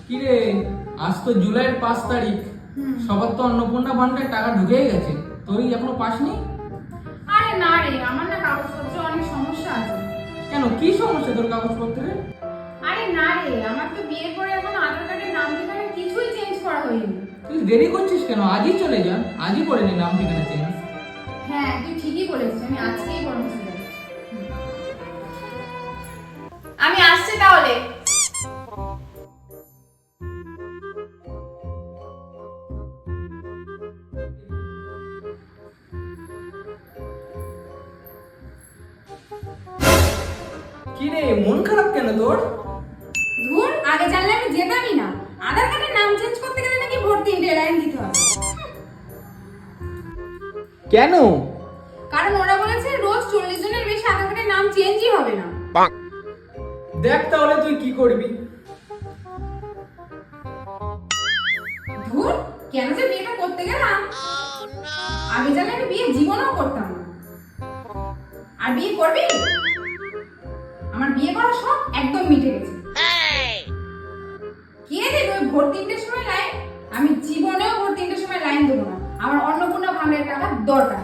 কি রে, আজ তো জুলাইয়ের 5 তারিখ। সবার তো অন্নপূর্ণা ভান্ডার টাকা ঢুকেই গেছে, তোরই এখনো পাসনি? আরে না রে, আমার না কাগজপত্রে অনেক সমস্যা আছে। কেন, কি সমস্যা তোর কাগজপত্রে? আরে না রে, আমার তো বিয়ের পরে এখন আধার কার্ডের নাম ঠিকানা কিছুই চেঞ্জ করা হয়নি। তুই দেরি করছিস কেন? আজই চলে যা, আজই করে নে নাম ঠিকানা চেঞ্জ। হ্যাঁ, তুই ঠিকই বলেছিস, আমি আজকেই বরং চলে যাই। আমি আসছি তাহলে। কি রে, মন খারাপ কেন তোর? ধুর, আগে জানলে আমি যেতামই না। আধার কার্ডের নাম চেঞ্জ করতে গেলে নাকি ভোট 3টে লাইন দিতে হবে। কেন? কারণ ওরা বলেছে রোজ 40 জনের বেশি আধার কার্ডের নাম চেঞ্জই হবে না। দেখ তাহলে তুই কি করবি। ধুর, কেন যে বিয়েটা করতে গেলাম। আগে জানলে আমি বিয়ে জীবনেও করতাম না। আর বিয়ে করবি? আমার বিয়ে করার শখ একদম মিটে গেছে। কে দেবে ওই ভোর 3টের সময় লাইন? আমি জীবনেও ভোর 3টের সময় লাইন দেবো না। আমার অন্নপূর্ণা ভাঙের টাকা দরকার।